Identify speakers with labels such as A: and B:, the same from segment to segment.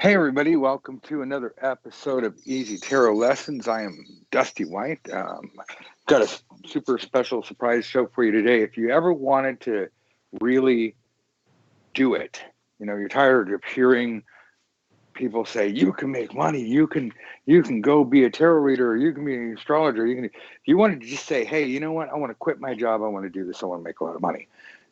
A: Hey everybody, welcome to another episode of Easy Tarot Lessons. I am Dusty White. Got a super special surprise show for you today. If you ever wanted to really do it, you're tired of hearing people say you can make money, you can go be a tarot reader, or you can be an astrologer, if you wanted to just say, hey, you know what, I want to quit my job, I want to do this, I want to make a lot of money.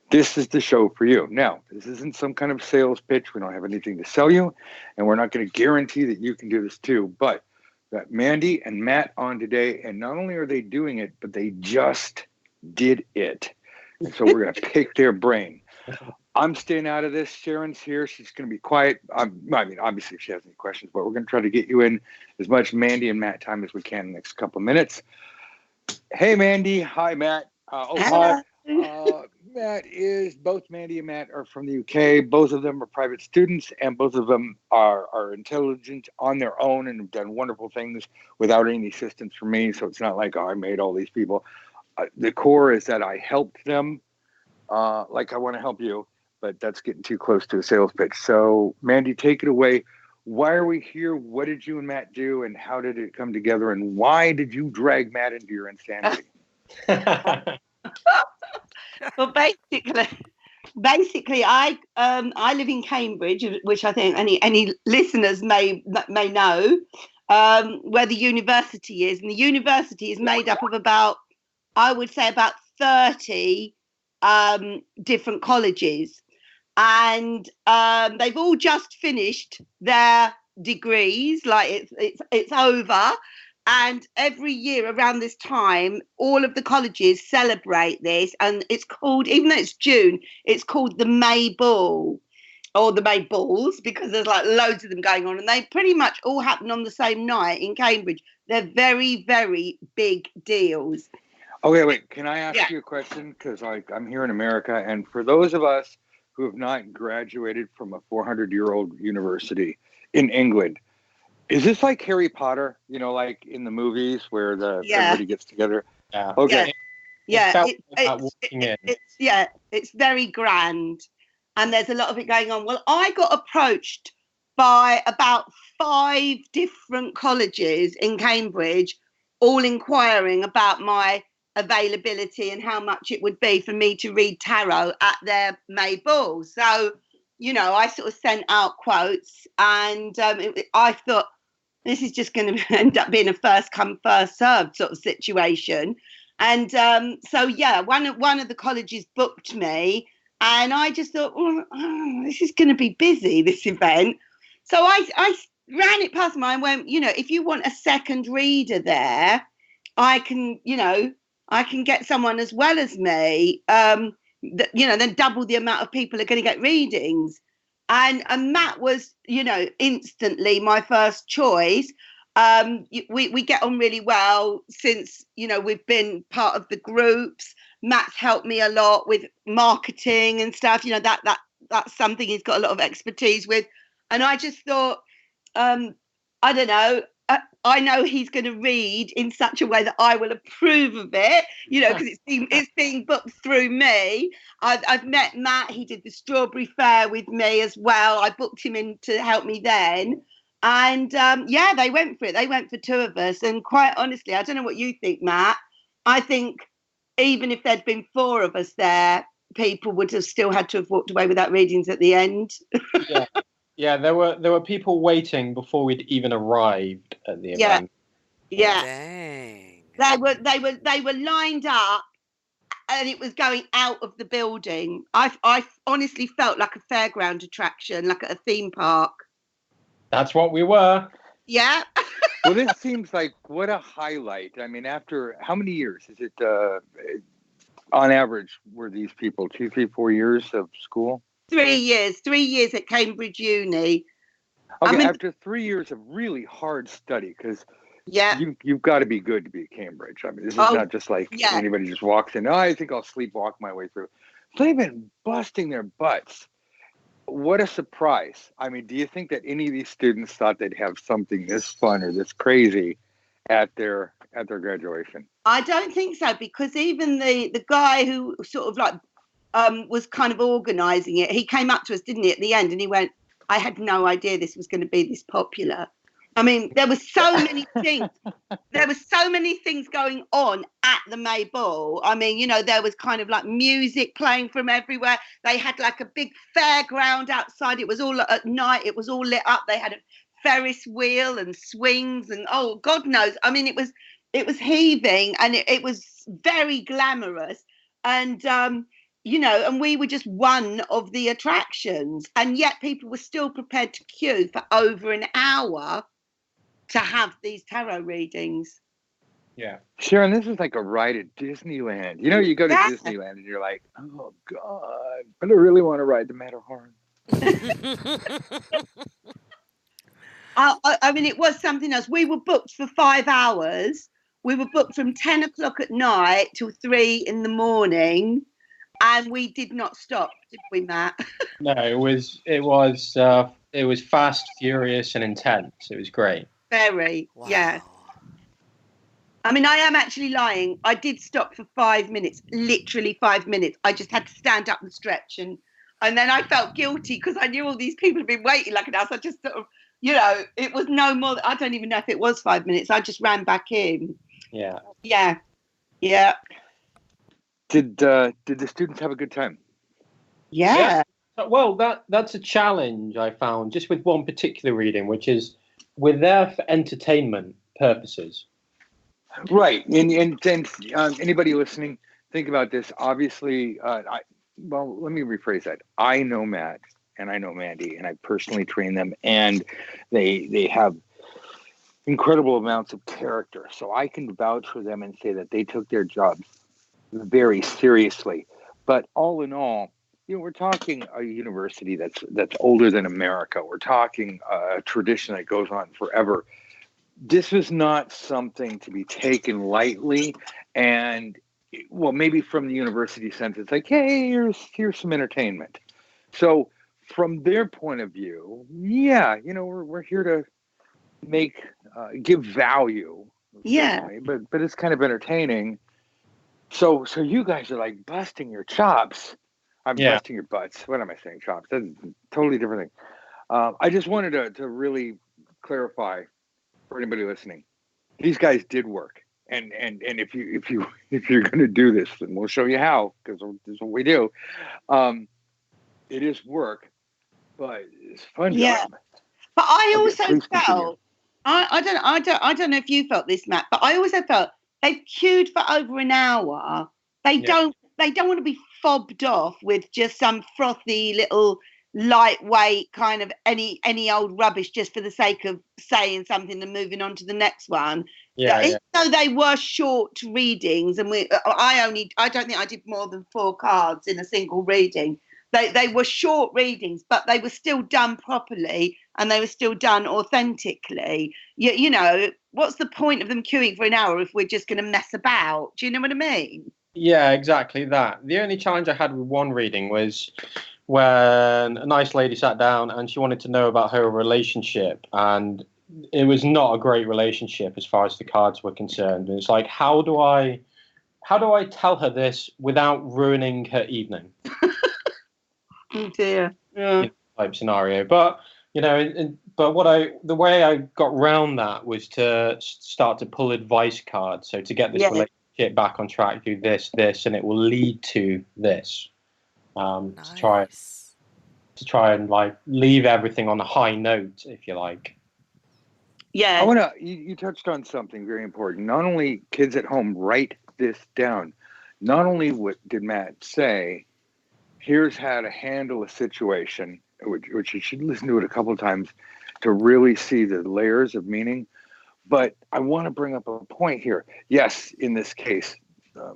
A: This is the show for you. Now, this isn't some kind of sales pitch. We don't have anything to sell you, and we're not going to guarantee that you can do this too. But got Mandy and Matt on today, and not only are they doing it, but they just did it. And so we're going to pick their brain. I'm staying out of this. Sharon's here. She's going to be quiet. I mean, obviously, if she has any questions, but we're going to try to get you in as much Mandy and Matt time as we can in the next couple of minutes. Hey, Mandy. Hi, Matt. Both Mandy and Matt are from the UK. Both of them are private students, and both of them are intelligent on their own and have done wonderful things without any assistance from me. So it's not like, I made all these people. The core is that I helped them like I want to help you, but that's getting too close to a sales pitch. So Mandy, take it away. Why are we here? What did you and Matt do, and how did it come together? And why did you drag Matt into your insanity?
B: Well, basically, I live in Cambridge, which I think any listeners may know, where the university is, and the university is made up of about 30 different colleges, and they've all just finished their degrees, like it's over. And every year around this time, all of the colleges celebrate this, and it's called, even though it's June, it's called the May Ball, or the May Balls, because there's like loads of them going on, and they pretty much all happen on the same night in Cambridge. They're very, very big deals.
A: Okay, wait, can I ask you a question? Because I'm here in America, and for those of us who have not graduated from a 400-year-old university in England, is this like Harry Potter, like in the movies where everybody gets together?
C: Yeah.
A: Okay.
B: Yeah. It's very grand, and there's a lot of it going on. Well, I got approached by about 5 different colleges in Cambridge, all inquiring about my availability and how much it would be for me to read tarot at their May Ball. So, I sort of sent out quotes, and I thought, this is just going to end up being a first come, first served sort of situation. And one of the colleges booked me, and I just thought, this is going to be busy, this event. So I ran it past them and went, if you want a second reader there, I can get someone as well as me, then double the amount of people are going to get readings. And Matt was, instantly my first choice. We get on really well since, we've been part of the groups. Matt's helped me a lot with marketing and stuff. That's something he's got a lot of expertise with. And I just thought, I don't know. I know he's going to read in such a way that I will approve of it, because it's being booked through me. I've met Matt. He did the Strawberry Faire with me as well. I booked him in to help me then. And they went for it. They went for 2 of us. And quite honestly, I don't know what you think, Matt. I think even if there'd been 4 of us there, people would have still had to have walked away without readings at the end.
C: Yeah. Yeah, there were people waiting before we'd even arrived at the event.
B: Yeah.
D: Dang.
B: They were lined up, and it was going out of the building. I honestly felt like a fairground attraction, like at a theme park.
C: That's what we were.
B: Yeah.
A: Well, this seems like what a highlight. I mean, after how many years is it? On average, were these people 2, 3, 4 years of school?
B: 3 years. 3 years at Cambridge Uni.
A: Okay, after 3 years of really hard study, because you've got to be good to be at Cambridge. I mean, this is not just like anybody just walks in. I think I'll sleepwalk my way through. They've been busting their butts. What a surprise. I mean, do you think that any of these students thought they'd have something this fun or this crazy at their graduation?
B: I don't think so, because even the guy who sort of like was kind of organising it, he came up to us, didn't he, at the end, and he went, I had no idea this was going to be this popular. I mean, there were so many things. There were so many things going on at the May Ball. I mean, you know, there was kind of like music playing from everywhere. They had like a big fairground outside. It was all at night. It was all lit up. They had a Ferris wheel and swings and oh, God knows. I mean, it was heaving and it was very glamorous. And you know, and we were just one of the attractions, and yet people were still prepared to queue for over an hour to have these tarot readings.
C: Yeah.
A: Sharon, this is like a ride at Disneyland. You know, you go to
B: Yeah.
A: Disneyland and you're like, oh, God, but I really want to ride the Matterhorn.
B: I mean, it was something else. We were booked for 5 hours. We were booked from 10 o'clock at night till 3 in the morning. And we did not stop, did we, Matt?
C: No, it was fast, furious, and intense. It was great.
B: Very,
D: Wow.
B: yeah. I mean, I am actually lying. I did stop for 5 minutes, literally 5 minutes. I just had to stand up and stretch. And then I felt guilty because I knew all these people had been waiting like an hour. So I just sort of, you know, it was no more. I don't even know if it was 5 minutes. I just ran back in.
C: Yeah.
B: Yeah. Yeah.
A: Did the students have a good time?
B: Yeah.
C: Well, that's a challenge I found just with one particular reading, which is we're there for entertainment purposes. Right.
A: And anybody listening, think about this. Obviously, let me rephrase that. I know Matt and I know Mandy, and I personally train them, and they have incredible amounts of character. So I can vouch for them and say that they took their jobs very seriously. But all in all, you know, we're talking a university that's older than America. We're talking a tradition that goes on forever. This was not something to be taken lightly. And well, maybe from the university sense, it's like, hey, here's some entertainment. So from their point of view, yeah, you know, we're here to give value.
B: Yeah.
A: But it's kind of entertaining. So you guys are like busting your chops. Busting your butts. What am I saying? Chops. That's a totally different thing. I just wanted to really clarify for anybody listening. These guys did work, and if you're going to do this, then we'll show you how, because this is what we do. It is work, but it's fun.
B: Yeah.
A: Job.
B: But I
A: Okay,
B: also
A: please continue.
B: felt I don't know if you felt this, Matt, but I also felt they've queued for over an hour. They don't want to be fobbed off with just some frothy little lightweight kind of any old rubbish just for the sake of saying something and moving on to the next one. Even though they were short readings, and I don't think I did more than 4 cards in a single reading. They were short readings, but they were still done properly and they were still done authentically. You know, what's the point of them queuing for an hour if we're just going to mess about? Do you know what I mean?
C: Yeah, exactly that. The only challenge I had with one reading was when a nice lady sat down and she wanted to know about her relationship, and it was not a great relationship as far as the cards were concerned. And it's like, how do I tell her this without ruining her evening?
B: Oh dear. Yeah.
C: Type scenario. But you know, the way I got round that was to start to pull advice cards. So to get this relationship back on track, do this, and it will lead to this.
D: Nice.
C: To try and like leave everything on a high note, if you like.
B: Yeah.
A: I want to. You touched on something very important. Not only kids at home, write this down. Not only what did Matt say. Here's how to handle a situation, which you should listen to it a couple of times to really see the layers of meaning. But I want to bring up a point here. Yes, in this case,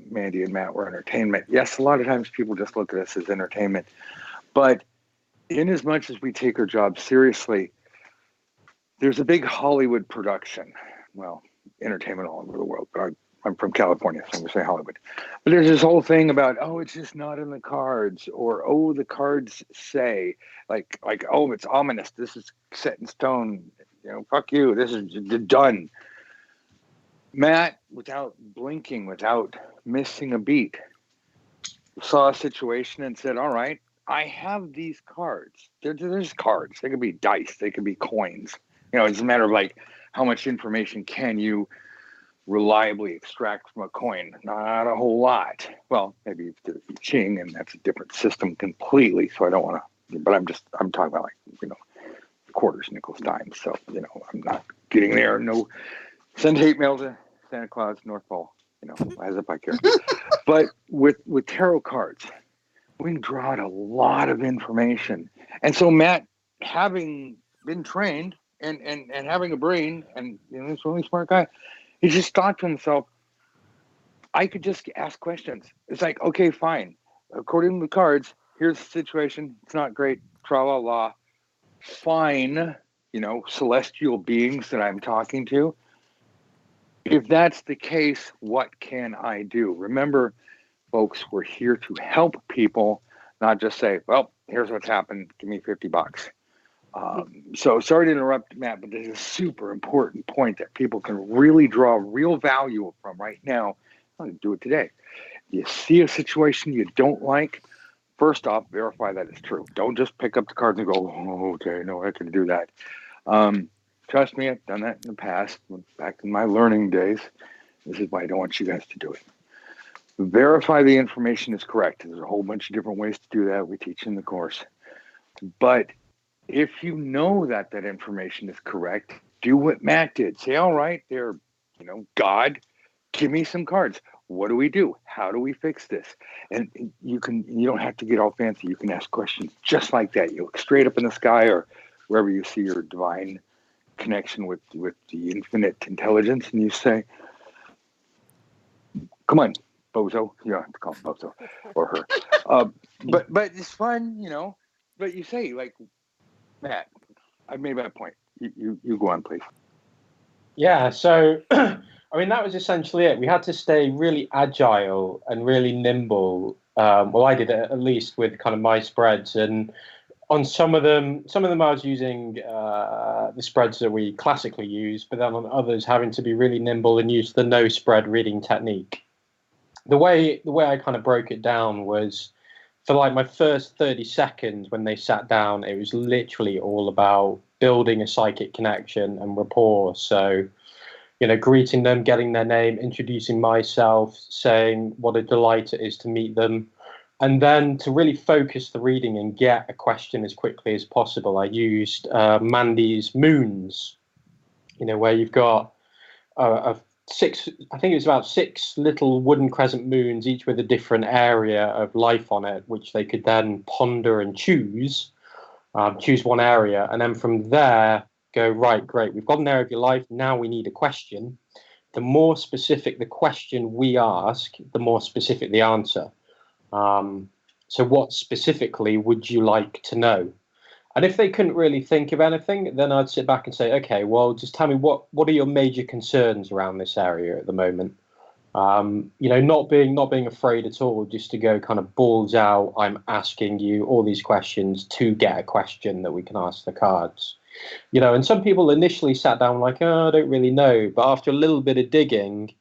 A: Mandy and Matt were entertainment. Yes, a lot of times people just look at us as entertainment. But in as much as we take our job seriously, there's a big Hollywood production. Well, entertainment all over the world, but I'm from California, so I'm going to say Hollywood. But there's this whole thing about, oh, it's just not in the cards, or, oh, the cards say, like, oh, it's ominous. This is set in stone. You know, fuck you. This is done. Matt, without blinking, without missing a beat, saw a situation and said, all right, I have these cards. There's cards. They could be dice. They could be coins. It's a matter of like how much information can you reliably extract from a coin? Not a whole lot. Well, maybe you do the Ching, and that's a different system completely. So I don't want to. But I'm talking about like quarters, nickels, dimes. So I'm not getting there. No, send hate mail to Santa Claus, North Pole. As if I care. But with tarot cards, we can draw out a lot of information. And so Matt, having been trained and having a brain, and this really smart guy, he just thought to himself, I could just ask questions. It's like, okay, fine. According to the cards, here's the situation. It's not great. Tra la la. Fine. Celestial beings that I'm talking to. If that's the case, what can I do? Remember, folks, we're here to help people, not just say, well, here's what's happened. Give me $50. So sorry to interrupt, Matt, but this is a super important point that people can really draw real value from right now. I'm going to do it today. You see a situation you don't like, first off, verify that it's true. Don't just pick up the cards and go, oh, okay, no, I can do that. Trust me, I've done that in the past, back in my learning days. This is why I don't want you guys to do it. Verify the information is correct. There's a whole bunch of different ways to do that. We teach in the course. But if you know that information is correct, do what Matt did. Say, all right, there, God, give me some cards. What do we do? How do we fix this? And you don't have to get all fancy. You can ask questions just like that. You look straight up in the sky or wherever you see your divine connection with the infinite intelligence, and you say, come on, bozo. You don't have to call him bozo or her. But it's fun, But you say, like, Matt, I've made my point. You go on, please.
C: Yeah, so I mean, that was essentially it. We had to stay really agile and really nimble. Well, I did it at least with kind of my spreads, and on some of them I was using the spreads that we classically use, but then on others having to be really nimble and use the no spread reading technique. The way I kind of broke it down was, for like my first 30 seconds when they sat down, it was literally all about building a psychic connection and rapport. So, greeting them, getting their name, introducing myself, saying what a delight it is to meet them. And then to really focus the reading and get a question as quickly as possible, I used Mandy's moons, where you've got six, I think it was about 6 little wooden crescent moons, each with a different area of life on it, which they could then ponder and choose one area. And then from there, go, right, great, we've got an area of your life. Now we need a question. The more specific the question we ask, the more specific the answer. So what specifically would you like to know? And if they couldn't really think of anything, then I'd sit back and say, okay, well, just tell me what are your major concerns around this area at the moment? Not being afraid at all, just to go kind of balls out. I'm asking you all these questions to get a question that we can ask the cards. And some people initially sat down like, oh, I don't really know. But after a little bit of digging,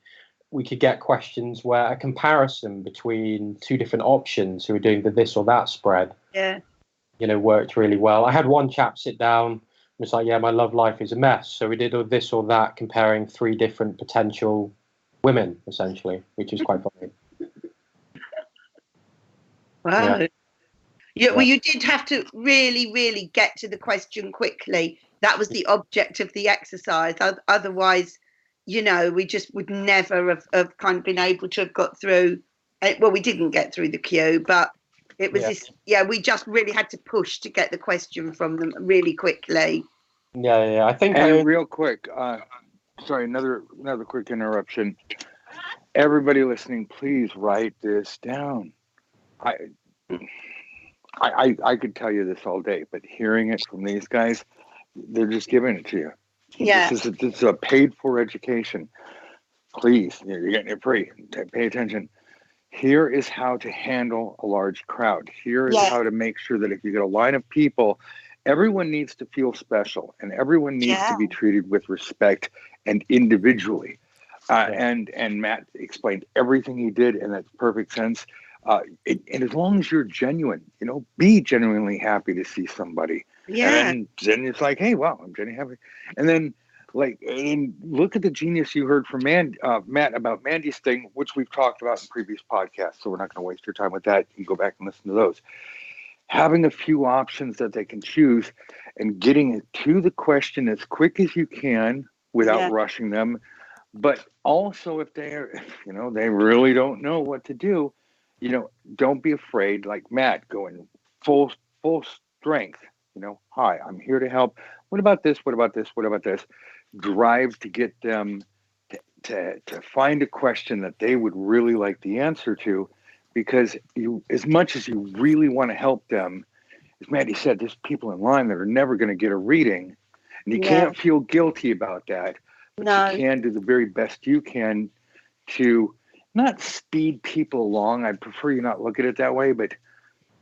C: we could get questions where a comparison between 2 different options who are doing the this or that spread, worked really well. I had one chap sit down and was like, yeah, my love life is a mess. So we did this or that, comparing 3 different potential women, essentially, which is quite funny.
B: Wow. Yeah, well, you did have to really, really get to the question quickly. That was the object of the exercise. Otherwise, we just would never have kind of been able to have got through. Well, we didn't get through the queue, but it was we just really had to push to get the question from them really quickly.
C: Yeah. I think.
A: Real quick, sorry, another quick interruption. Everybody listening, please write this down. I could tell you this all day, but hearing it from these guys, they're just giving it to you.
B: Yeah.
A: This is a paid-for education. Please, you're getting it free. Pay attention. Here is how to handle a large crowd. Here is how to make sure that if you get a line of people, everyone needs to feel special and everyone needs to be treated with respect and individually. And Matt explained everything he did, and that's perfect sense. And as long as you're genuine, be genuinely happy to see somebody.
B: Yeah.
A: And then it's like, hey, wow, I'm genuinely happy. And then and look at the genius you heard from Matt about Mandy's thing, which we've talked about in previous podcasts. So we're not going to waste your time with that. You can go back and listen to those. Having a few options that they can choose and getting it to the question as quick as you can without rushing them. But also if they really don't know what to do, don't be afraid, like Matt, going full strength. Hi, I'm here to help. What about this? What about this? What about this? Drive to get them to find a question that they would really like the answer to, because as much as you really want to help them, as Mandy said, there's people in line that are never going to get a reading, and you can't feel guilty about that, but you can do the very best you can to not speed people along. I prefer you not look at it that way, but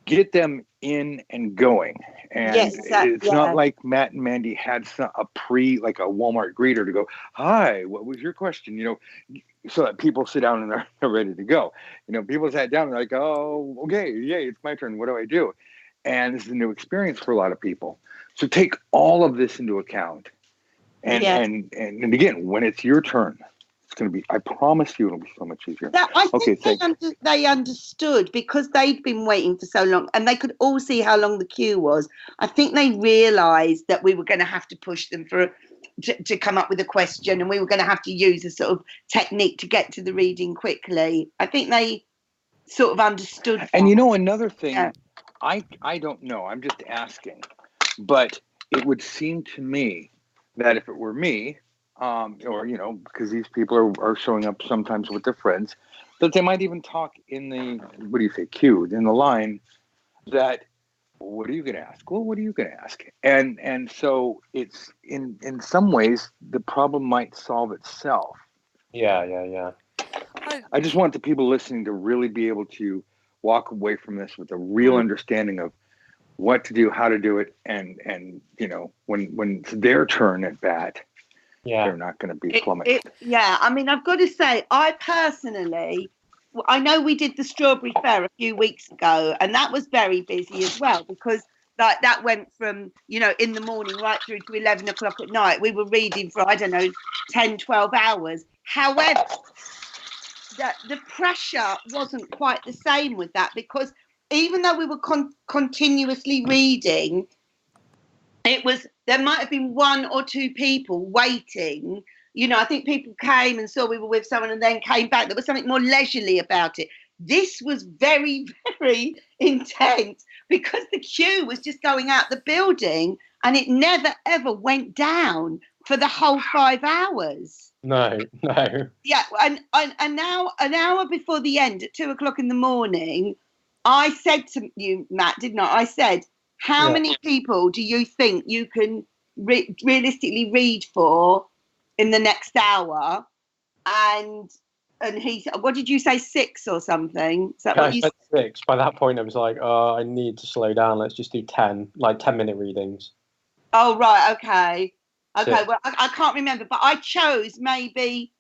A: get them in and going. And it's not like Matt and Mandy had like a Walmart greeter to go, hi, what was your question? So that people sit down and they're ready to go. People sat down and they're like, oh, okay, yay, it's my turn. What do I do? And this is a new experience for a lot of people. So take all of this into account. And again, when it's your turn, it's going to be, I promise you, it'll be so much easier.
B: I think they understood, because they'd been waiting for so long and they could all see how long the queue was. I think they realised that we were going to have to push them to come up with a question, and we were going to have to use a sort of technique to get to the reading quickly. I think they sort of understood that.
A: And another thing, I don't know, I'm just asking, but it would seem to me that if it were me, because these people are showing up sometimes with their friends, that they might even talk in the, queue, in the line, that, what are you going to ask? Well, what are you going to ask? And so it's, in some ways, the problem might solve itself.
C: Yeah.
A: I just want the people listening to really be able to walk away from this with a real understanding of what to do, how to do it, and when it's their turn at bat, they're not going to be flummoxed.
B: I mean, I've got to say, I personally, I know we did the Strawberry Faire a few weeks ago, and that was very busy as well, because that went from, in the morning right through to 11 o'clock at night. We were reading for, 10, 12 hours. However, the pressure wasn't quite the same with that, because even though we were continuously reading, there might have been one or two people waiting. I think people came and saw we were with someone and then came back. There was something more leisurely about it. This was very, very intense, because the queue was just going out the building, and it never, ever went down for the whole 5 hours.
C: No.
B: Yeah, and now, an hour before the end, at 2 o'clock in the morning, I said to you, Matt, didn't I? I said, how many people do you think you can realistically read for in the next hour? And he said, what did you say, 6 or something? Is that what you
C: said? 6. By that point, I was like, oh, I need to slow down. Let's just do 10, like 10-minute readings.
B: Oh, right. Okay.
C: 6.
B: Well, I can't remember, but I chose maybe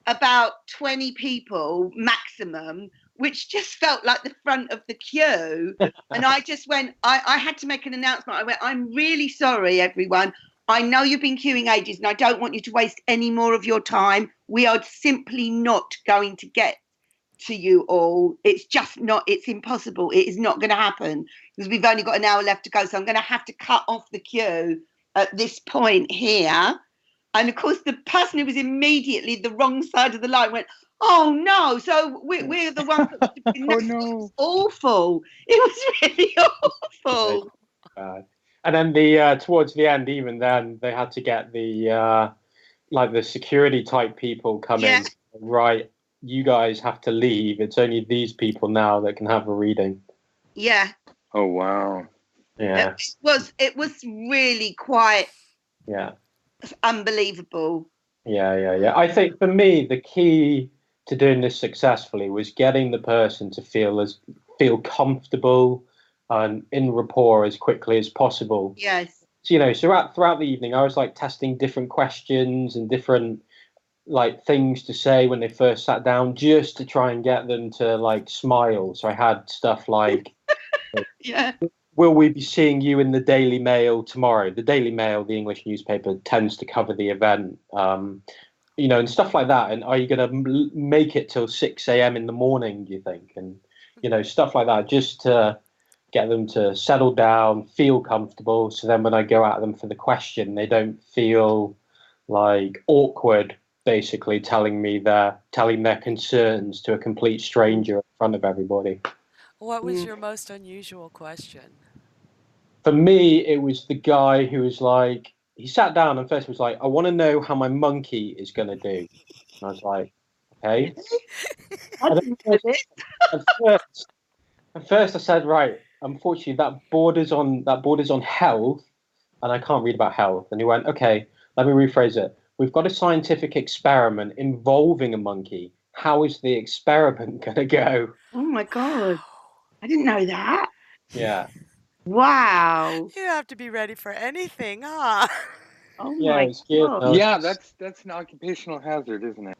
B: about 20 people maximum, which just felt like the front of the queue. And I just went, I had to make an announcement. I went, I'm really sorry, everyone. I know you've been queuing ages, and I don't want you to waste any more of your time. We are simply not going to get to you all. It's just not, it's impossible. It is not going to happen, because we've only got an hour left to go. So I'm going to have to cut off the queue at this point here. And of course, the person who was immediately the wrong side of the line went, oh no, so we're the ones that would have been next.
A: No.
B: It was awful. It was really awful.
C: And then towards the end, even then, they had to get the security type people come in. Right, you guys have to leave. It's only these people now that can have a reading.
B: Yeah.
A: Oh wow.
C: Yeah.
B: It was really quite unbelievable.
C: Yeah. I think for me, the key to doing this successfully was getting the person to feel comfortable and in rapport as quickly as possible.
B: Yes.
C: So, throughout the evening, I was like testing different questions and different like things to say when they first sat down, just to try and get them to like smile. So I had stuff like,
B: Yeah.
C: will we be seeing you in the Daily Mail tomorrow? The Daily Mail, the English newspaper, tends to cover the event, and stuff like that. And are you going to make it till 6 a.m. in the morning, do you think? And, stuff like that, just to get them to settle down, feel comfortable. So then when I go at them for the question, they don't feel like awkward, basically telling their concerns to a complete stranger in front of everybody.
D: What was your most unusual question?
C: For me, it was the guy who was like, he sat down and first was like, I want to know how my monkey is going to do. And I was like, okay.
B: I didn't know this.
C: At first I said, right, unfortunately that borders on health, and I can't read about health. And he went, okay, let me rephrase it. We've got a scientific experiment involving a monkey. How is the experiment going to go?
B: Oh my God. I didn't know that.
C: Yeah.
B: Wow.
D: You have to be ready for anything, huh?
B: Oh
C: Yeah,
B: my
C: it was good.
B: God.
A: Yeah, that's an occupational hazard, isn't it?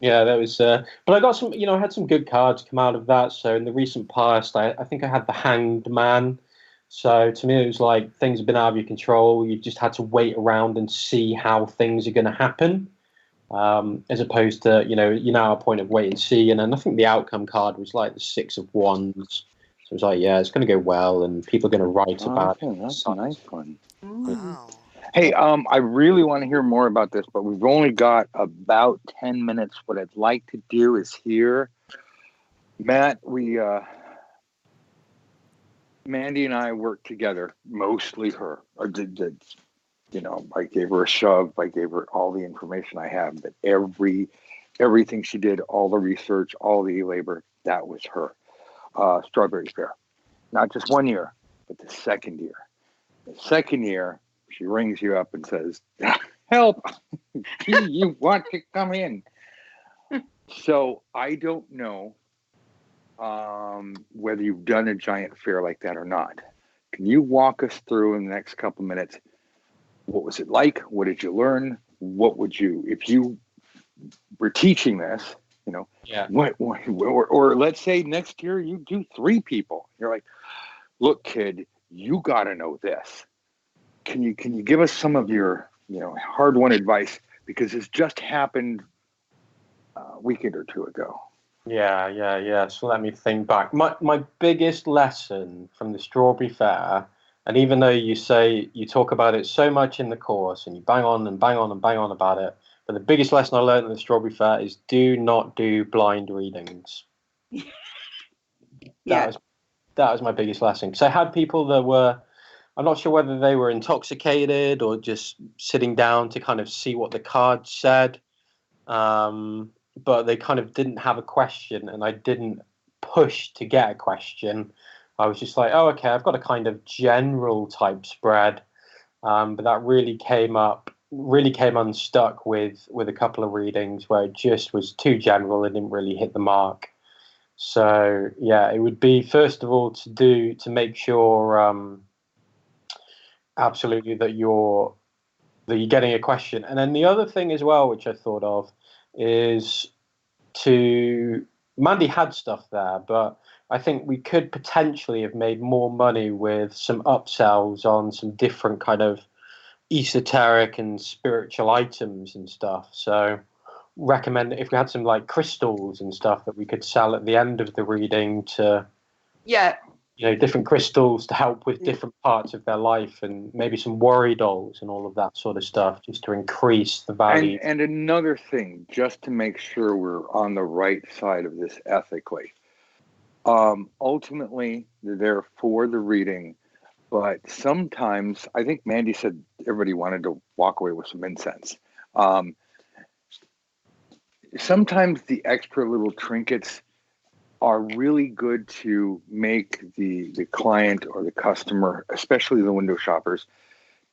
C: Yeah, that was. But I got some. I had some good cards come out of that. So in the recent past, I think I had the Hanged Man. So to me, it was like things have been out of your control. You just had to wait around and see how things are going to happen, as opposed to you're now at a point of wait and see. And then I think the outcome card was like the Six of Wands. So it was like, yeah, it's going to go well, and people are going to write about it.
A: That's a nice one.
D: Wow.
A: Hey, I really want to hear more about this, but we've only got about 10 minutes. What I'd like to do is hear Matt. Mandy and I worked together, mostly her. I gave her a shove. I gave her all the information I have, but everything she did, all the research, all the labor, that was her. Strawberry Faire. Not just 1 year, but the second year. The second year, she rings you up and says, help, do you want to come in? So I don't know whether you've done a giant fair like that or not. Can you walk us through in the next couple minutes? What was it like? What did you learn? What would you, if you were teaching this, what or let's say next year you do 3 people. You're like, look, kid, you got to know this. Can you give us some of your hard-won advice, because this just happened a weekend or 2 ago?
C: Yeah. So let me think back. My biggest lesson from the Strawberry Faire, and even though you talk about it so much in the course and you bang on and bang on and bang on about it, but the biggest lesson I learned at the Strawberry Faire is do not do blind readings. That was my biggest lesson, because I had people that were, I'm not sure whether they were intoxicated or just sitting down to kind of see what the cards said. But they kind of didn't have a question, and I didn't push to get a question. I was just like, oh, okay, I've got a kind of general type spread. But that really came unstuck with a couple of readings where it just was too general and didn't really hit the mark. So yeah, it would be, first of all, to make sure absolutely that you're getting a question. And then the other thing as well, which I thought of, is Mandy had stuff there, but I think we could potentially have made more money with some upsells on some different kind of esoteric and spiritual items and stuff. So recommend if we had some like crystals and stuff that we could sell at the end of the reading to different crystals to help with different parts of their life, and maybe some worry dolls and all of that sort of stuff, just to increase the value.
A: And another thing, just to make sure we're on the right side of this ethically, ultimately they're there for the reading, but sometimes, I think Mandy said everybody wanted to walk away with some incense. Sometimes the extra little trinkets are really good to make the client or the customer, especially the window shoppers,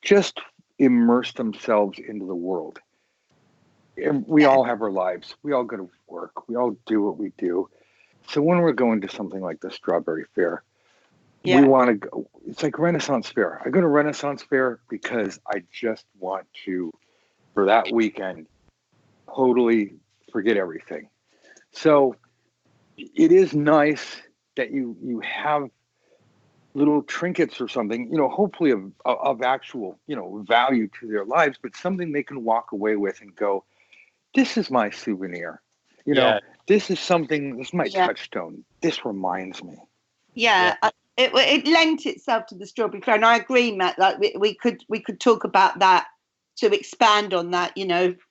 A: just immerse themselves into the world. And we all have our lives. We all go to work. We all do what we do. So when we're going to something like the Strawberry Faire, we want to go. It's like Renaissance Fair. I go to Renaissance Fair because I just want to, for that weekend, totally forget everything. So it is nice that you have little trinkets or something, hopefully of actual, value to their lives, but something they can walk away with and go, this is my souvenir.
C: Yeah.
A: This is something, this is my
B: Yeah.
A: touchstone. This reminds me.
B: Yeah, it lent itself to the Strawberry Faire, and I agree, Matt. Like we could talk about that to expand on that,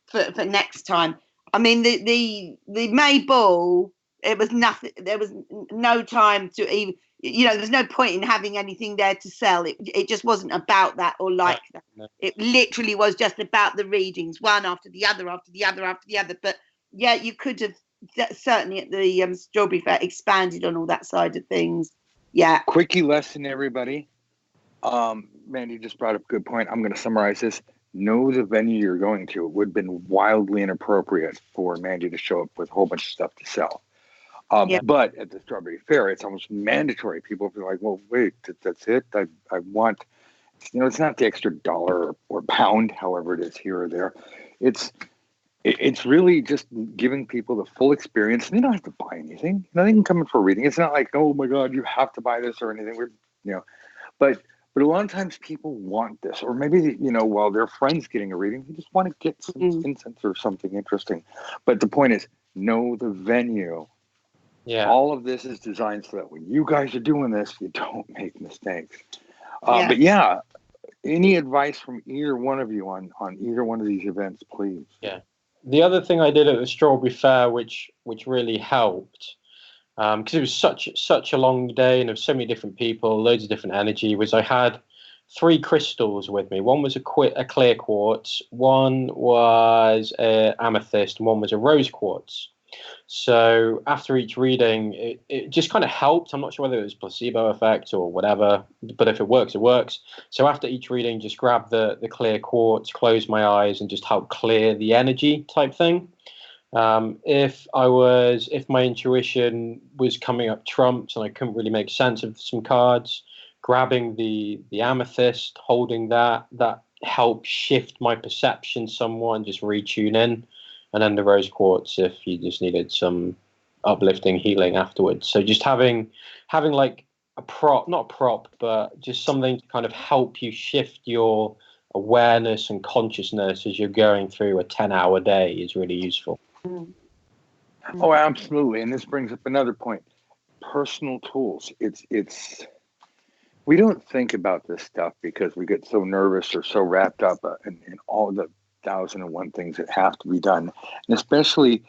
B: for next time. I mean, the May Ball, it was nothing. There was no time to even, there's no point in having anything there to sell. It just wasn't about that or like that.
C: No.
B: It literally was just about the readings, one after the other, after the other, after the other. But yeah, you could have certainly at the Strawberry Faire expanded on all that side of things. Yeah.
A: Quickie lesson, everybody. Mandy just brought up a good point. I'm going to summarize this. Know the venue you're going to. It would have been wildly inappropriate for Mandy to show up with a whole bunch of stuff to sell. But at the Strawberry Faire, it's almost mandatory. People are like, well, wait, that's it? I want, it's not the extra dollar or pound, however it is here or there. It's really just giving people the full experience. They don't have to buy anything. They can come in for a reading. It's not like, oh my God, you have to buy this or anything. But a lot of times people want this, or maybe, while their friend's getting a reading, they just want to get some incense or something interesting. But the point is, know the venue.
C: Yeah.
A: All of this is designed so that when you guys are doing this, you don't make mistakes. But yeah, any advice from either one of you on either one of these events, please?
C: Yeah. The other thing I did at the Strawberry Faire, which really helped, because it was such a long day and there were so many different people, loads of different energy, was I had 3 crystals with me. One was a clear quartz, one was an amethyst, and one was a rose quartz. So after each reading, it just kind of helped. I'm not sure whether it was placebo effect or whatever, but if it works, it works. So after each reading, just grab the clear quartz, close my eyes, and just help clear the energy type thing. If my intuition was coming up trumps and I couldn't really make sense of some cards, grabbing the amethyst, holding that helped shift my perception somewhat and just retune in. And then the rose quartz if you just needed some uplifting healing afterwards. So just having like a prop, not a prop, but just something to kind of help you shift your awareness and consciousness as you're going through a 10-hour day is really useful.
A: Oh, absolutely. And this brings up another point. Personal tools. It's we don't think about this stuff because we get so nervous or so wrapped up in all the 1,001 things that have to be done. And especially,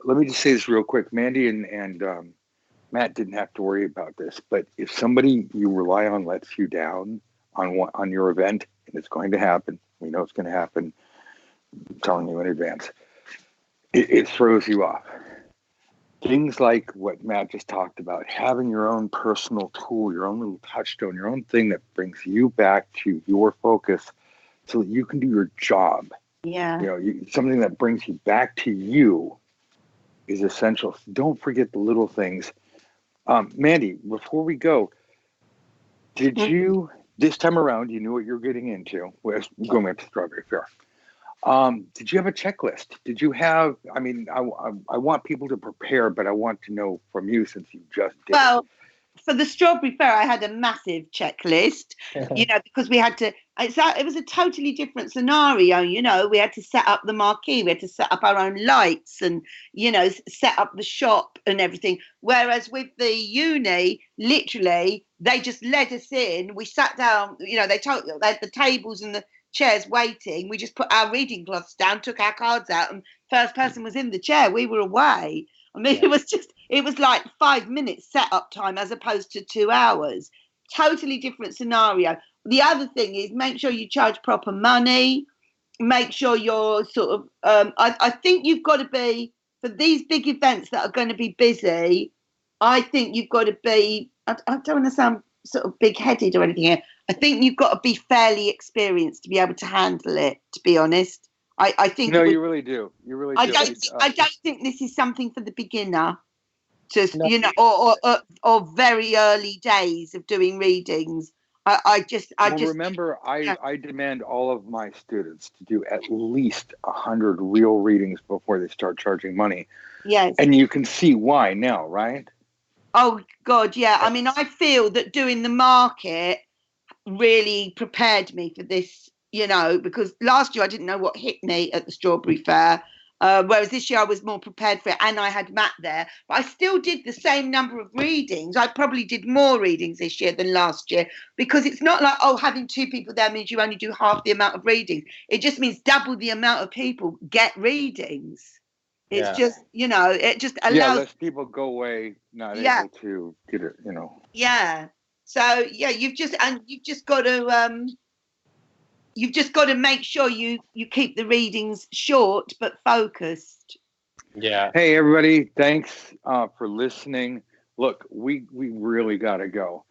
A: let me just say this real quick. Mandy and Matt didn't have to worry about this, but if somebody you rely on lets you down on your event, and it's going to happen, we know it's going to happen, I'm telling you in advance, it throws you off. Things like what Matt just talked about, having your own personal tool, your own little touchstone, your own thing that brings you back to your focus so that you can do your job.
B: Yeah.
A: Something that brings you back to you is essential. Don't forget the little things. Mandy, before we go, did you, this time around, you knew what you were getting into, was going up to Strawberry Faire. Did you have a checklist? Did you have, I want people to prepare, but I want to know from you since you just did.
B: Well, for the Strawberry Faire, I had a massive checklist, because we had to, it was a totally different scenario, we had to set up the marquee, we had to set up our own lights and, set up the shop and everything. Whereas with the uni, literally, they just led us in. We sat down, they had the tables and the chairs waiting. We just put our reading cloths down, took our cards out, and first person was in the chair, we were away. It was like 5 minutes setup time as opposed to 2 hours. Totally different scenario. The other thing is make sure you charge proper money. Make sure you're sort of, I think you've got to be, for these big events that are going to be busy, I think you've got to be, I don't want to sound sort of big-headed or anything here. I think you've got to be fairly experienced to be able to handle it, to be honest. I think
A: you really do. You really do.
B: I don't think this is something for the beginner, or very early days of doing readings. I
A: Well,
B: just,
A: remember,
B: yeah.
A: I demand all of my students to do at least 100 real readings before they start charging money.
B: Yes.
A: And you can see why now, right?
B: Oh, God, yeah. I mean, I feel that doing the market really prepared me for this, because last year I didn't know what hit me at the Strawberry Fair. Whereas this year I was more prepared for it, and I had Matt there. But I still did the same number of readings. I probably did more readings this year than last year, because it's not like, oh, having two people there means you only do half the amount of readings. It just means double the amount of people get readings. It's
C: Yeah.
B: just, it just
A: Yeah,
B: allows.
A: less people go away not
B: Yeah,
A: able to get it,
B: yeah. So yeah, you've just got to make sure you keep the readings short but focused.
C: Yeah.
A: Hey, everybody, thanks for listening. Look, we really got to go.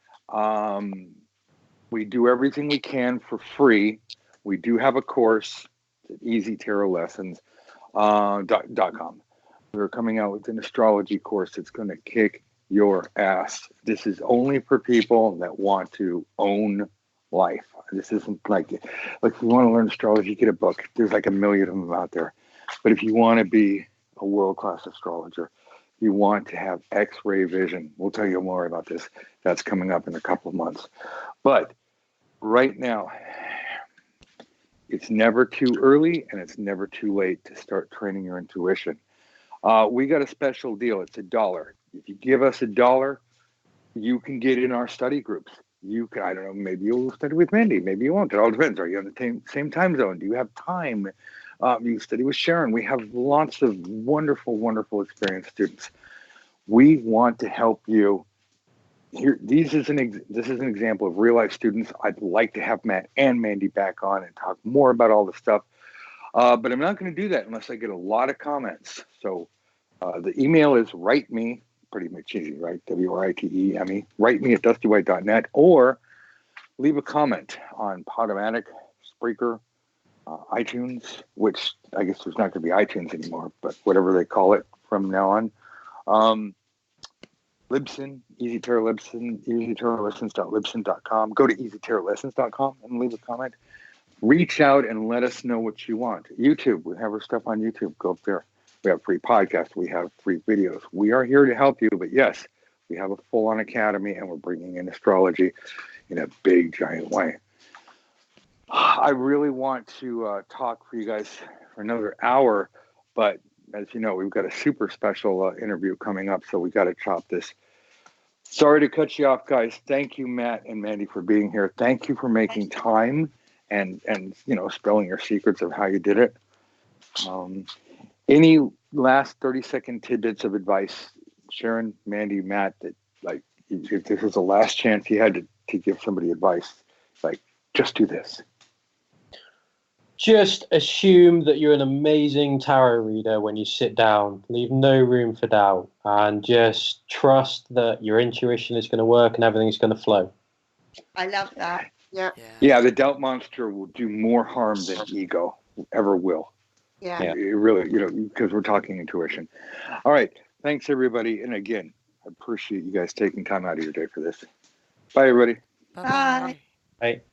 A: We do everything we can for free. We do have a course at easytarotlessons.com. We're coming out with an astrology course that's going to kick your ass. This is only for people that want to own life. This isn't like if you want to learn astrology, get a book. There's like a million of them out there. But if you want to be a world-class astrologer, you want to have X-ray vision. We'll tell you more about this. That's coming up in a couple of months. But right now, it's never too early and it's never too late to start training your intuition. We got a special deal. It's $1. If you give us $1, you can get in our study groups. You can, I don't know, maybe you'll study with Mandy, maybe you won't. It all depends. Are you on the same time zone? Do you have time? You study with Sharon. We have lots of wonderful, wonderful experienced students. We want to help you. Here, this is an example of real life students. I'd like to have Matt and Mandy back on and talk more about all the stuff. But I'm not going to do that unless I get a lot of comments. So the email is write me, pretty much easy, right? WRITEME, write me at dustywhite.net, or leave a comment on Podomatic, Spreaker, iTunes, which I guess there's not going to be iTunes anymore, but whatever they call it from now on. Libsyn, Easy Tarot Libsyn, easytarotlessons.libsyn.com. Go to easytarotlessons.com and leave a comment. Reach out and let us know what you want. YouTube, we have our stuff on YouTube. Go up there. We have free podcasts. We have free videos. We are here to help you, but yes, we have a full-on academy, and we're bringing in astrology in a big, giant way. I really want to talk for you guys for another hour, but as you know, we've got a super special interview coming up, so we got to chop this. Sorry to cut you off, guys. Thank you, Matt and Mandy, for being here. Thank you for making time and spelling your secrets of how you did it. Any last 30-second tidbits of advice, Sharon, Mandy, Matt, that like if this was the last chance you had to give somebody advice, like just do this.
C: Just assume that you're an amazing tarot reader when you sit down. Leave no room for doubt, and just trust that your intuition is going to work and everything's going to flow.
B: I love that. Yeah.
A: Yeah, the doubt monster will do more harm than ego ever will.
B: Yeah.
A: It really, because we're talking intuition. All right. Thanks, everybody. And again, I appreciate you guys taking time out of your day for this. Bye, everybody.
D: Bye-bye.
C: Right.